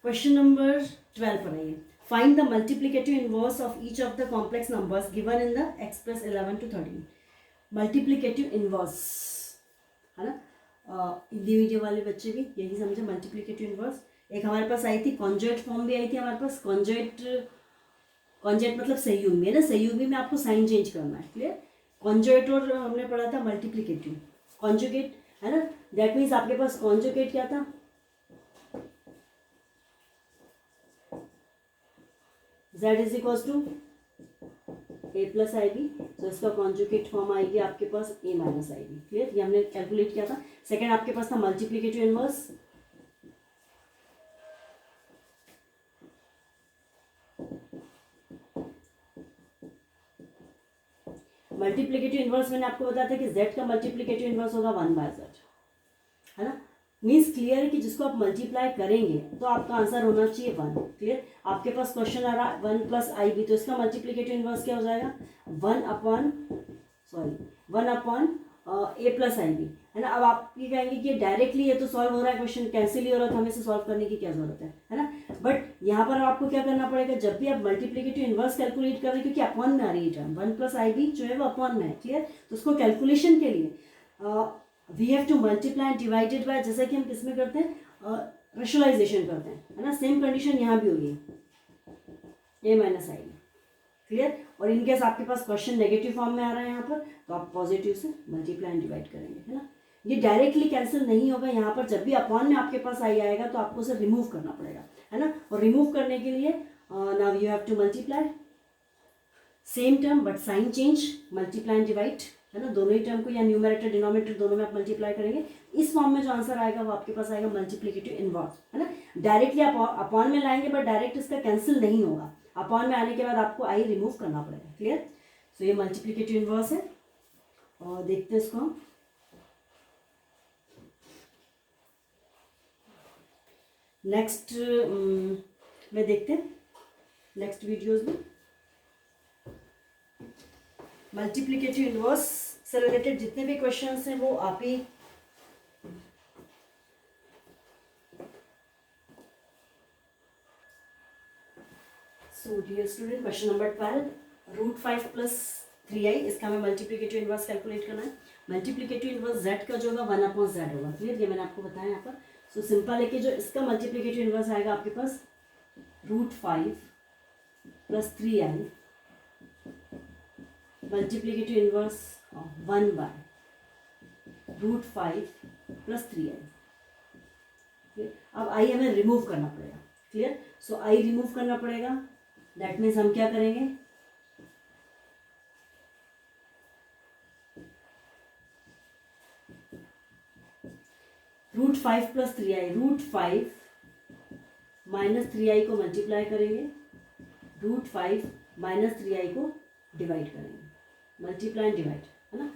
Question number 12 पर आइए. Find the multiplicative inverse of each of the complex numbers given in the x plus 11 to 13. Multiplicative inverse है ना. Individual वाले बच्चे भी यही समझे मल्टीप्लिकेटिव इनवर्स. एक हमारे पास आई थी कॉन्जुगेट फॉर्म भी आई थी हमारे पास. कॉन्जुगेट मतलब सहयोगी है ना. सहयोगी में आपको साइन चेंज करना है. क्लियर. कॉन्जुगेट और हमने पढ़ा था मल्टीप्लिकेटिव. कॉन्जुगेट है ना. दैट मीन्स आपके पास कॉन्जुगेट क्या था. z is equal to a plus i b. तो इसका कॉन्जुगेट फॉर्म आएगी आपके पास a minus i b. Clear. ये हमने कैलकुलेट किया था. सेकेंड आपके पास था मल्टीप्लिकेटिव इनवर्स. मल्टीप्लिकेटिव इनवर्स मैंने आपको बताया था कि z का मल्टीप्लिकेटिव इनवर्स होगा 1/z है ना. मीन्स क्लियर है कि जिसको आप मल्टीप्लाई करेंगे तो आपका आंसर होना चाहिए 1. क्लियर. आपके पास क्वेश्चन आ रहा है 1 प्लस आई बी. तो इसका मल्टीप्लिकेटिव इनवर्स क्या हो जाएगा 1 upon A plus i B है ना. अब आप ये कहेंगे कि डायरेक्टली ये तो सॉल्व हो रहा है क्वेश्चन कैंसिल ही हो रहा है तो हमें इसे सॉल्व करने की क्या जरूरत है ना. बट यहाँ पर आपको क्या करना पड़ेगा जब भी आप मल्टीप्लिकेटिव इनवर्स कैलकुलेट कर रहे हैं क्योंकि अपॉन में आ रही है टर्म 1 प्लस आई बी जो है वो अपॉन में है. क्लियर. तो उसको कैलकुलेशन के लिए we have to multiply divided by जैसा कि हम किस में करते हैं रेशनलाइजेशन करते हैं है ना. सेम कंडीशन यहाँ भी होगी ए माइनस आई. क्लियर. और इनकेस आपके पास क्वेश्चन नेगेटिव फॉर्म में आ रहा है यहाँ पर तो आप पॉजिटिव से मल्टीप्लाई एंड डिवाइड करेंगे है ना. ये डायरेक्टली कैंसिल नहीं होगा. यहाँ पर जब भी अपॉन में आपके पास आई आएगा तो आपको उसे रिमूव करना पड़ेगा है ना. और रिमूव करने के लिए now you have to multiply same term but sign change. Multiply and divide है ना. दोनों ही टर्म को या न्यूमरेटर डिनोमिनेटर दोनों में आप मल्टीप्लाई करेंगे. इस फॉर्म में जो आंसर आएगा वो आपके पास आएगा मल्टीप्लिकेटिव इनवर्स है ना. डायरेक्टली आप अपॉन में लाएंगे बट डायरेक्ट इसका कैंसिल नहीं होगा. अपॉन में आने के बाद आपको आई रिमूव करना पड़ेगा. क्लियर. सो ये मल्टीप्लिकेटिव इनवर्स है. और देखते हैं इसको हम. नेक्स्ट में देखते हैं नेक्स्ट वीडियोस में मल्टीप्लिकेटिव इनवर्स से रिलेटेड जितने भी क्वेश्चंस हैं वो आप ही so dear student question number 12 root 5 plus 3i इसका हमें मल्टीप्लिकेटिव इनवर्स कैलकुलेट करना है. मल्टीप्लिकेटिव इनवर्स z का जो होगा 1 अपॉन z होगा. क्लियर. ये मैंने आपको बताया यहाँ पर. सो सिंपल है कि जो इसका मल्टीप्लिकेटिव इनवर्स आएगा आपके पास root 5 plus 3i multiplicative inverse 1 by root 5 plus 3i. अब आई हमें रिमूव करना पड़ेगा. क्लियर. सो आई रिमूव करना पड़ेगा. दैट मीन्स हम क्या करेंगे root 5 plus 3i. Root 5 minus 3i को मल्टीप्लाई करेंगे. रूट 5 माइनस 3i को डिवाइड करेंगे. मल्टीप्लाई एंड डिवाइड है ना.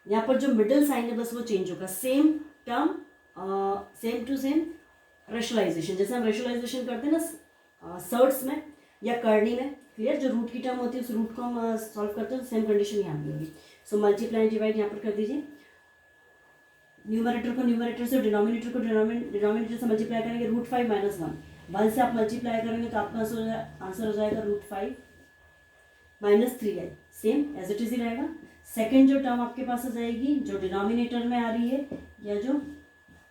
यहाँ पर जो मिडिल साइन है बस वो चेंज होगा. Same term same to same rationalisation. जैसे हम रेशनलाइजेशन करते हैं ना सर्ट्स में या करनी में. क्लियर. जो रूट की टर्म होती है उस रूट को हम सॉल्व करते हैं. सेम कंडीशन यहाँ भी होगी. सो मल्टीप्लाई एंड डिवाइड यहाँ पर कर दीजिए. न्यूमरेटर को न्यूमरेटर से डिनोमिनेटर को डिनोमिनेटर से मल्टीप्लाई करेंगे. रूट 5 माइनस 1 से आप मल्टीप्लाई करेंगे तो आपका आंसर हो जाएगा root 5 minus 3i. Same as it is ही रहेगा. सेकेंड जो टर्म आपके पास आ जाएगी जो डिनोमिनेटर में आ रही है या जो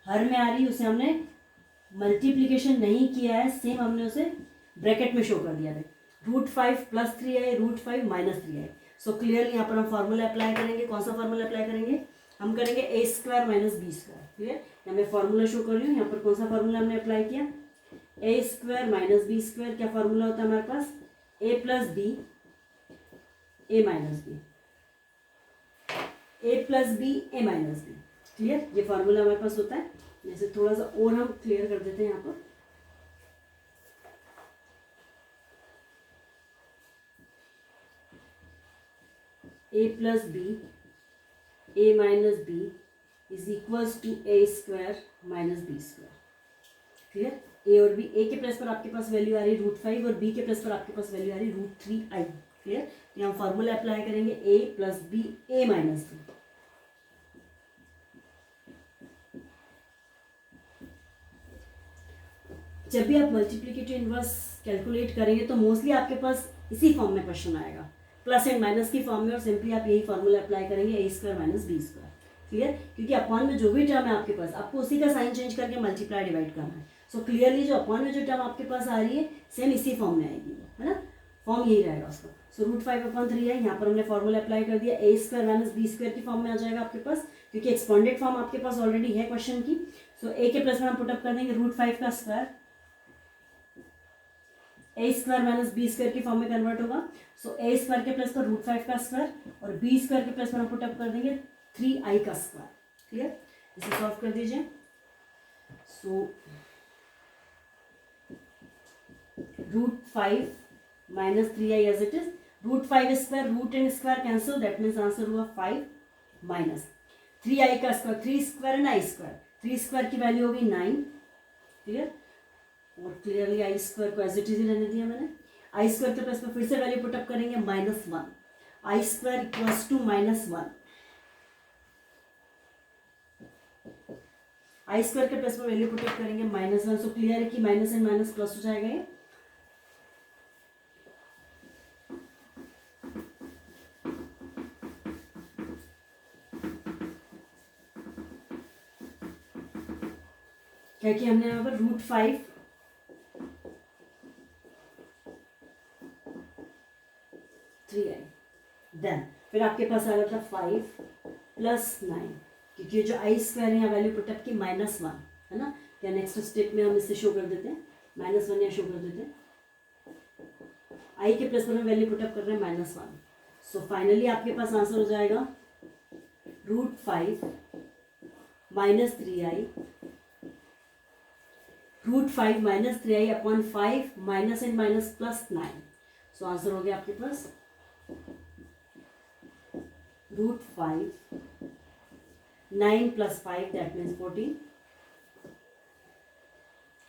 हर में आ रही है उसे हमने मल्टीप्लीकेशन नहीं किया है. सेम हमने उसे ब्रैकेट में शो कर दिया है. Root 5 plus 3i root 5 minus 3i. So clearly यहाँ पर हम फॉर्मूला अप्लाई करेंगे. कौन सा फॉर्मूला अप्लाई करेंगे हम करेंगे ए square minus B square. Clear. यहाँ मैं फॉर्मूला शो कर रही हूँ. यहाँ पर कौन सा फॉर्मूला हमने अप्लाई किया ए स्क्वायर माइनस बी स्क्वायर. क्या फॉर्मूला होता है हमारे पास ए प्लस बी ए माइनस बी. ए प्लस बी ए माइनस बी. क्लियर. ये फॉर्मूला हमारे पास होता है. जैसे थोड़ा सा और हम क्लियर कर देते हैं यहाँ पर. A plus B A minus B is equals to A square minus B square. Clear. A और बी. ए के प्लस पर आपके पास वैल्यू आ रही है रूट 5 और बी के प्लस पर आपके पास वैल्यू आ रही है रूट 3i. क्लियर. तो हम फॉर्मूला अप्लाई करेंगे ए प्लस बी ए माइनस बी. जब भी आप मल्टीप्लिकेटिव इन्वर्स कैलकुलेट करेंगे तो मोस्टली आपके पास इसी फॉर्म में क्वेश्चन आएगा, प्लस एंड माइनस की फॉर्म में, और सिंपली आप यही फॉर्मूला अप्लाई करेंगे ए square minus B square. Clear? क्योंकि अपॉन में जो भी टर्म है आपके पास, आपको उसी का साइन चेंज करके मल्टीप्लाई डिवाइड करना है। सो क्लियरली जो अपॉन में जो टर्म आपके पास आ रही है सेम इसी फॉर्म में आएगी, है ना, फॉर्म यही रहेगा उसका। सो √5/3 है, यहाँ पर हमने फॉर्मूला अप्लाई कर दिया, ए स्क्वायर माइनस बी स्क्वायर की फॉर्म में आ जाएगा आपके पास, क्योंकि एक्सपांडेड फॉर्म आपके पास ऑलरेडी है क्वेश्चन की। सो ए के प्लस में हम पुटअप कर देंगे √5 का स्क्वायर, ए स्क्वायर माइनस बी स्क्वायर की फॉर्म में कन्वर्ट होगा। सो ए स्क्वायर के प्लस पर √5 का स्क्वायर, और बी स्क्वायर के प्लस पर हम पुटअप कर देंगे 3i का स्क्वायर। क्लियर? इसे सॉल्व कर दीजिए। So √5 minus 3i as it is, √5 square, root and square cancel, that means answer हुआ 5 माइनस 3i का square, 3 square and i square, 3 square की वैल्यू होगी 9। क्लियर? और क्लियरली आई स्क्वायर को एज इट इज ही रहने दिया मैंने। आई स्क्वायर के प्लस पर फिर से वैल्यू पुटअप करेंगे -1, i square equals to -1, i square के प्लस पर वैल्यू पुटअप करेंगे -1। सो क्लियर है कि माइनस एंड माइनस प्लस हो जाएगा ये। क्या किया हमने यहाँ पर, √5 3i, देन फिर आपके पास आ रहा था 5 प्लस 9, क्योंकि जो आई स्क्वायर है यहाँ वैल्यू पुटअप की -1, है ना। क्या नेक्स्ट स्टेप में हम इसे शो कर देते हैं, -1 यहाँ शो कर देते हैं, आई के प्लस पर हम वैल्यू पुटअप कर रहे हैं -1। सो फाइनली आपके पास आंसर हो जाएगा √5 minus 3i, √5 minus 3i upon 5 minus and minus plus 9। So answer हो गया आपके पास √5 9 plus 5 that means 14।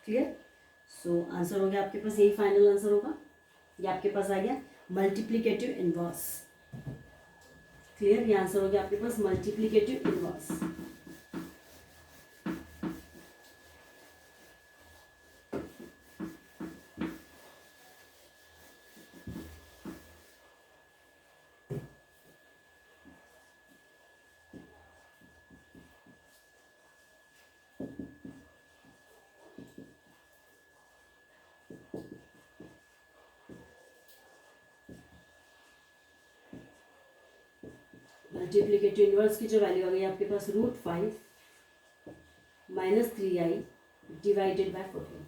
Clear? So answer हो गया आपके पास, यही फाइनल आंसर होगा। ये आपके पास आ गया मल्टीप्लिकेटिव इनवर्स। क्लियर? ये आंसर हो गया आपके पास मल्टीप्लिकेटिव इनवर्स। मल्टीप्लिकेटिव इनवर्स की जो वैल्यू आ गई आपके पास √5 minus 3i divided by 14।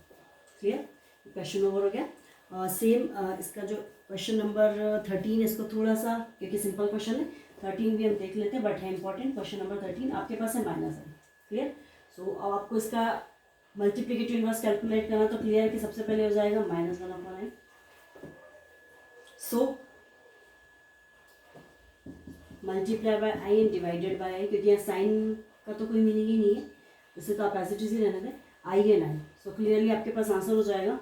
Clear? Question over हो गया। सेम इसका जो क्वेश्चन नंबर 13 है, इसको थोड़ा सा, क्योंकि सिंपल क्वेश्चन है, 13 भी हम देख लेते हैं, बट है इंपॉर्टेंट। क्वेश्चन नंबर 13 आपके पास है -i। क्लियर? सो अब आपको इसका मल्टीप्लिकेटिव इनवर्स कैलकुलेट करना, तो क्लियर है कि सबसे पहले हो जाएगा -1/i। So multiply by i and divided by i, क्योंकि यहाँ साइन का तो कोई मीनिंग ही नहीं है, इसे तो आप एज इट इज ही रहने दें, आई एंड आई। सो क्लियरली आपके पास आंसर हो जाएगा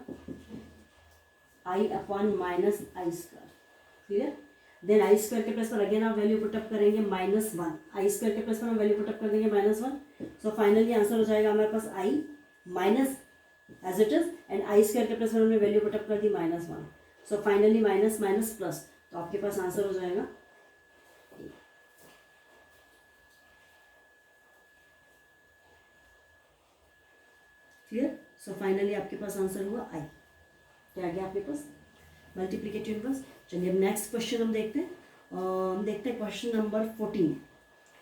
i upon minus i square. Clear? Then i square के प्लस पर अगेन आप वैल्यू पुटअप करेंगे -1, आई स्क्वायर के प्लस पर हम वैल्यू पुटअप कर देंगे -1। सो फाइनली आंसर हो जाएगा हमारे पास i minus as it is, and i square के प्लस पर हमने वैल्यू पुटअप कर दी -1। So finally minus minus plus, तो आपके पास आंसर हो जाएगा क्लियर? सो फाइनली आपके पास आंसर हुआ आई। क्या आ गया आपके पास? Multiplicative inverse. चलिए अब नेक्स्ट क्वेश्चन हम देखते हैं। Question number 14।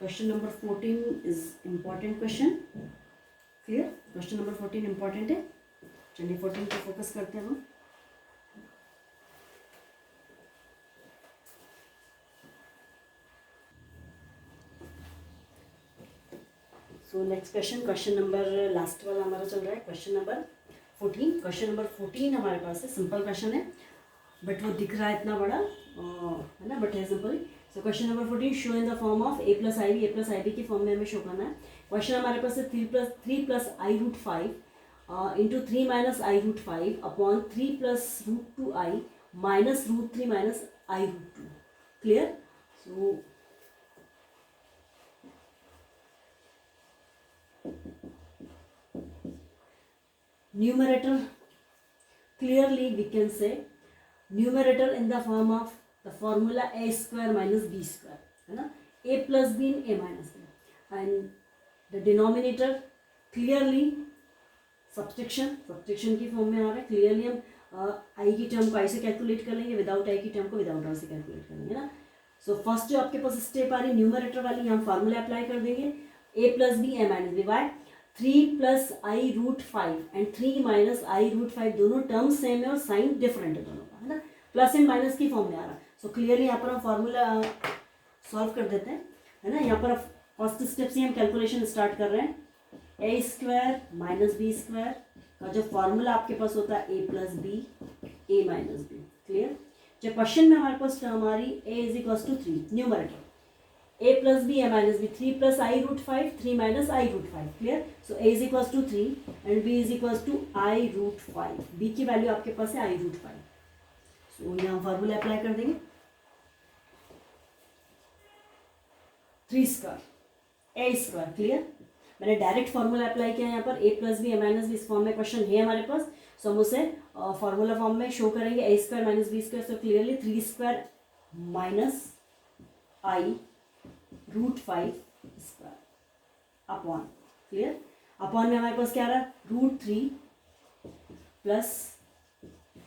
Question number 14 is important question. Clear? Question number 14 important है। चलिए 14 पे फोकस करते हैं हम। So next question number last वाला हमारा चल रहा है, क्वेश्चन नंबर 14। क्वेश्चन नंबर 14 हमारे पास है, सिंपल क्वेश्चन है, बट वो दिख रहा है इतना बड़ा, है ना, बट है simple. So question number 14, show in the form of a plus i b, a plus i b की फॉर्म में हमें शो करना है। क्वेश्चन हमारे पास है 3 plus i root 5 into 3 minus i root 5 upon 3 plus root 2 i minus root 3 minus i root 2। Clear? So numerator clearly we can say numerator in the form of the formula a square minus b square, है ना, a plus b in a minus b, and the denominator clearly subtraction की form में आ रहा है. Clearly हम आई की term को आई से कैलकुलेट कर लेंगे, विदाउट आई की टर्म को विदाउट आई से कैलकुलेट कर लेंगे ना. सो फर्स्ट जो आपके पास स्टेप आ रही है न्यूमरेटर वाली, हम फार्मूला अप्लाई कर देंगे a plus B A minus b. Why 3 plus i root 5 and 3 minus i root 5 दोनों टर्म सेम है और साइन डिफरेंट है दोनों का, है ना. प्लस एंड माइनस की फॉर्म में आ रहा है. सो क्लियरली यहाँ पर हम फार्मूला सॉल्व कर देते हैं, है ना. यहाँ पर फर्स्ट स्टेप से हम कैलकुलेशन स्टार्ट कर रहे हैं. A square minus B square का जो फॉर्मूला आपके पास होता है A plus B A minus B. Clear. जब क्वेश्चन में हमारे पास टर्म आ रही A is equal to 3, numerator A plus B A minus B, 3 plus i root 5, 3 minus i root 5. Clear. So A is equal to 3 and B is equal to i root 5. B की value आपके पास है आई root 5. सो यहाँ formula apply कर देंगे. 3 square ए square. Clear. मैंने direct formula apply किया यहाँ पर A plus B A minus B. इस फॉर्म में क्वेश्चन है हमारे पास, सो हम उसे फार्मूला फॉर्म में शो करेंगे ए square minus B square. So clearly 3 square minus i root 5 square upon. Clear. Upon में हमारे पास क्या आ रहा है root 3 plus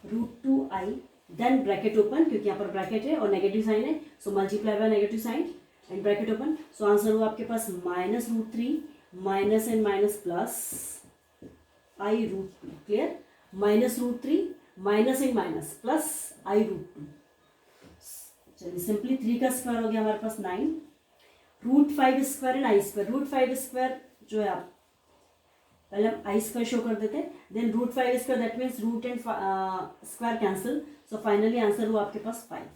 root 2 i, then bracket open क्योंकि यहाँ पर ब्रैकेट है और नेगेटिव साइन है, so multiply by negative sign and bracket open. So answer हुआ आपके पास minus root 3 minus and minus plus i root 2. Clear. Minus root 3 minus and minus plus i root 2. चलिए सिंपली 3 का square हो गया हमारे पास 9, root 5 square and i square. Root 5 square जो है आप पहले हम आई स्क्वायर शो कर देते हैं, then root 5 square, that means root and square cancel. So finally answer हुआ आपके पास 5.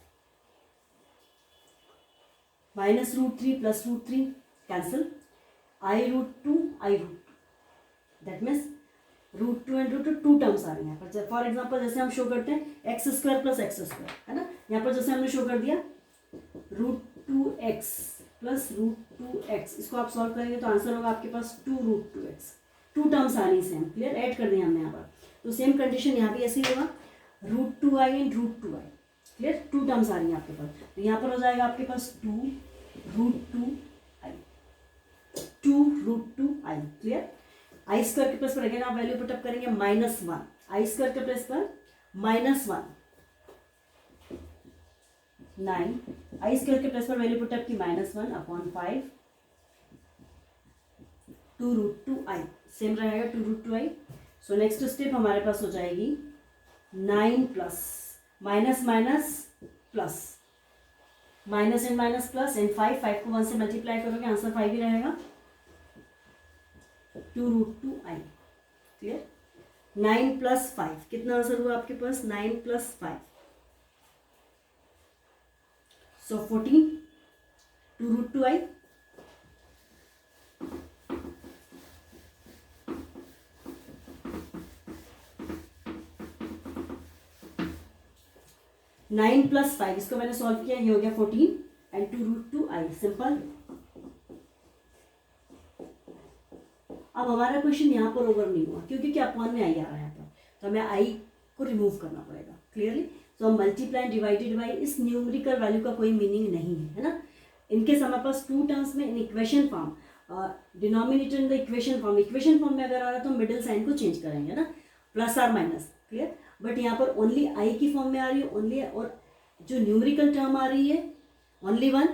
Minus root 3 plus root 3 cancel, i root 2 i root 2, that means root 2 and root 2 terms आ रही हैं यहाँ पर. फॉर एग्जाम्पल जैसे हम शो करते हैं x square plus x square, है ना. यहाँ पर जैसे हमने शो कर दिया root 2x plus root 2x, इसको आप सॉल्व करेंगे तो आंसर होगा आपके पास 2 रूट 2x. 2 टर्म्स आ रही है सेम. क्लियर. ऐड कर दिए हमने यहाँ पर, तो सेम कंडीशन यहाँ भी ऐसे ही होगा root 2i and root 2i. Clear. 2 terms आ रही हैं आपके पास, तो यहाँ पर हो जाएगा आपके पास 2 root 2i, 2 root 2i. Clear. I square के प्लेस पर अगेन आप वैल्यू पुटअप करेंगे -1, आई स्क्वायर के प्लेस पर -1 9, आई स्क्वायर के प्लेस पर वैल्यू पुटअप की -1 अपॉन 5 2 रूट 2i. सेम रहेगा 2 root 2i. So next step हमारे पास हो जाएगी 9 plus minus minus plus minus and minus plus and 5 को 1 से मल्टीप्लाई करोगे आंसर 5 ही रहेगा 2 रूट 2i. क्लियर. 9 प्लस 5 कितना आंसर हुआ आपके पास 9 प्लस 5, सो 14 2 रूट 2i. नाइन प्लस 5 इसको मैंने सॉल्व किया, ये हो गया 14 एंड 2 रूट 2i. सिंपल. अब हमारा क्वेश्चन यहाँ पर ओवर नहीं हुआ क्योंकि क्या अपॉन में आई आ रहा है यहाँ पर, तो हमें आई को रिमूव करना पड़ेगा. क्लियरली. तो हम मल्टीप्लाई डिवाइडेड बाई इस न्यूमेरिकल वैल्यू का कोई मीनिंग नहीं है ना. इनके हमारे पास 2 टर्म्स में in equation form, denominator in the equation form में अगर आ रहा है तो मिडिल साइन को चेंज करेंगे ना, प्लस और माइनस. क्लियर. बट यहाँ पर ओनली आई की फॉर्म में आ रही है ओनली, और जो न्यूमेरिकल टर्म आ रही है only 1.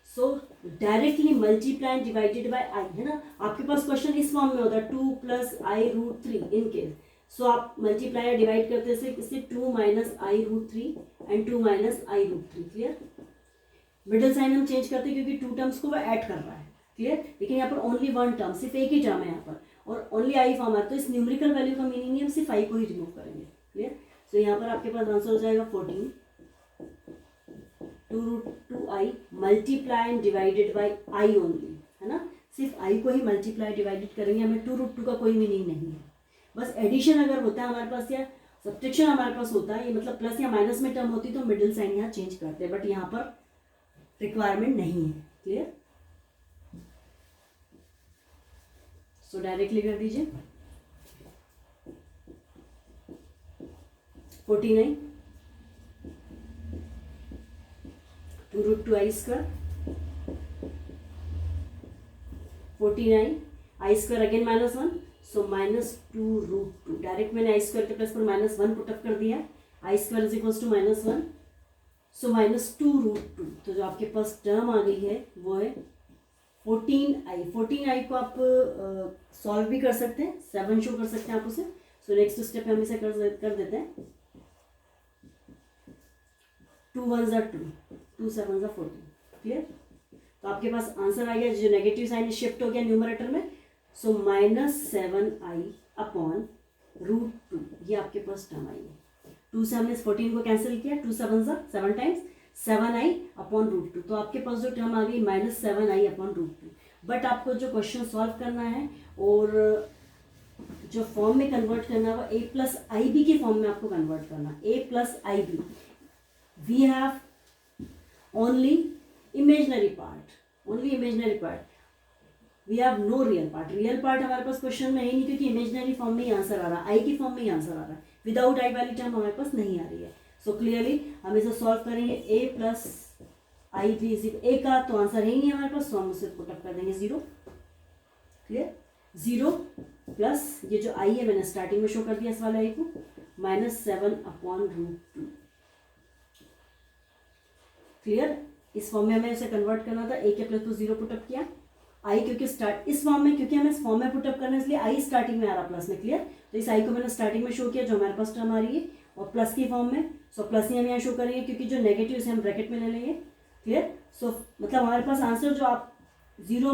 So directly multiply and divided by i, है ना. आपके पास क्वेश्चन इस फॉर्म में होता है 2 plus i root 3 in case. So आप मल्टीप्लाई या डिवाइड करते हैं इससे 2 minus i root 3 and 2 minus i root 3. Clear. Middle sign हम चेंज करते हैं क्योंकि 2 टर्म्स को वो ऐड कर रहा है. क्लियर. लेकिन यहाँ पर ओनली 1 टर्म, सिर्फ एक ही टर्म है यहाँ पर, और ओनली आई फॉर्म है, तो इस न्यूमेरिकल वैल्यू का मीनिंग नहीं, हम सिर्फ आई को ही रिमूव करेंगे. क्लियर. सो यहाँ पर आपके पास आंसर हो जाएगा 14 2 root 2i multiply and divided by i only, है ना. सिर्फ आई को ही मल्टीप्लाई डिवाइडेड करेंगे, हमें 2 रूट 2 का कोई मीनिंग नहीं है. बस एडिशन अगर होता है हमारे पास या सब्ट्रैक्शन हमारे पास होता है, ये मतलब प्लस या माइनस में टर्म होती तो मिडिल साइन यहाँ चेंज करते हैं, बट यहाँ पर रिक्वायरमेंट नहीं है. क्लियर. सो डायरेक्टली कर दीजिए. 49 2√2 i square 49 i square again -1 so -2√2 direct मैंने आई स्क्वायर के प्लस पर -1 पुटअप कर दिया आई स्क्वायर इज इक्वल्स टू -1 सो -2√2 तो जो आपके पास टर्म आ गई है वो है 14i को आप सॉल्व भी कर सकते हैं 7 शो कर सकते हैं आप उसे सो नेक्स्ट स्टेप हम इसे कर देते हैं 2 1 ज़ा 2 2 7 ज़ा 14 क्लियर तो आपके पास आंसर आ गया जो नेगेटिव साइन शिफ्ट हो गया न्यूमरेटर में सो -7i अपॉन √2 ये आपके पास टर्म आई है 2 से हमने 14 को कैंसिल किया 2 7 ज़ा 7 टाइम्स 7i अपॉन √2 तो आपके पास जो टर्म आ गई -7i अपॉन √2 बट आपको जो क्वेश्चन सॉल्व करना है और जो फॉर्म में कन्वर्ट करना है वो a प्लस आई बी के फॉर्म में आपको कन्वर्ट करना a plus i b we have only imaginary part we have no real part हमारे पास क्वेश्चन में है नहीं क्योंकि इमेजनरी फॉर्म में ही आंसर आ रहा है आई की फॉर्म में ही आंसर आ रहा है विदाउट आई वाली टर्म हमारे पास नहीं आ रही है सो क्लियरली हम इसे सॉल्व करेंगे a प्लस आई बी ए का तो आंसर है ही नहीं हमारे पास सो हम उसे पुटअप कर देंगे 0 क्लियर 0 प्लस ये जो आई है मैंने स्टार्टिंग में शो कर दिया इस वाले आई को -7 अपॉन √2 क्लियर इस फॉर्म में हमें उसे कन्वर्ट करना था a के प्लस को 0 पुटअप किया आई क्योंकि स्टार्ट इस फॉर्म में क्योंकि हमें इस फॉर्म में पुटअप करना है इसलिए आई स्टार्टिंग में आ रहा प्लस में क्लियर तो इस आई को मैंने स्टार्टिंग में शो किया जो हमारे पास टर्म आ रही है और प्लस की फॉर्म में सो प्लस ही हम यहाँ शो करेंगे क्योंकि जो नेगेटिव से हम ब्रैकेट में ले लेंगे क्लियर सो मतलब हमारे पास आंसर जो आप 0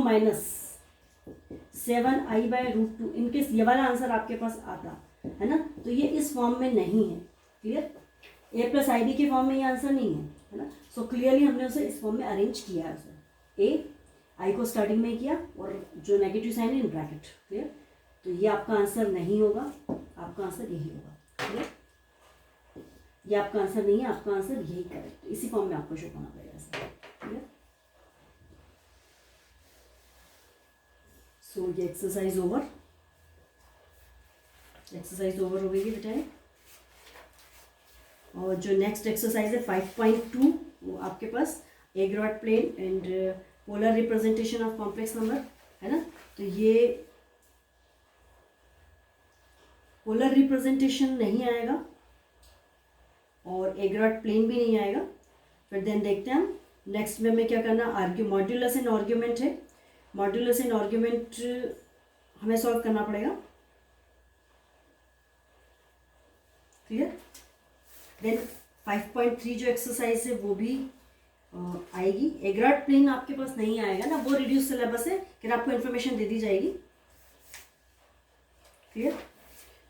-7i बाय √2 इनकेस ये वाला आंसर आपके पास आता है ना तो ये इस फॉर्म में नहीं है clear a plus i b के फॉर्म में ये आंसर नहीं है ना सो क्लियरली हमने उसे इस फॉर्म में अरेंज किया है उसे a आई को स्टार्टिंग में किया और जो नेगेटिव साइन है इन ब्रैकेट क्लियर तो ये आपका आंसर नहीं होगा आपका आंसर यही होगा क्लियर ये आपका आंसर नहीं है आपका आंसर यही करेक्ट इसी फॉर्म में आपको शो करना पड़ेगा ऐसा क्लियर सो ये एक्सरसाइज ओवर हो गई है बेटा और जो नेक्स्ट एक्सरसाइज है 5.2 वो आपके पास Argand plane and polar representation of complex number है ना तो ये पोलर रिप्रेजेंटेशन नहीं आएगा और एग्रॉड प्लेन भी नहीं आएगा फिर देन देखते हैं हम नेक्स्ट में हमें क्या करना मॉड्यूलस एंड आर्ग्यूमेंट है मॉड्यूलस एंड आर्ग्यूमेंट हमें सॉल्व करना पड़ेगा क्लियर देन 5.3 जो एक्सरसाइज है वो भी आएगी एग्रॉड प्लेन आपके पास नहीं आएगा ना वो रिड्यूस सिलेबस है फिर आपको इन्फॉर्मेशन दे दी जाएगी क्लियर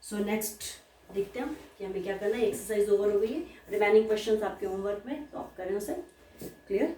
सो नेक्स्ट देखते हैं हम कि हमें क्या करना है एक्सरसाइज ओवर हो गई है रिमेनिंग क्वेश्चंस आपके होमवर्क में तो आप करें उसे क्लियर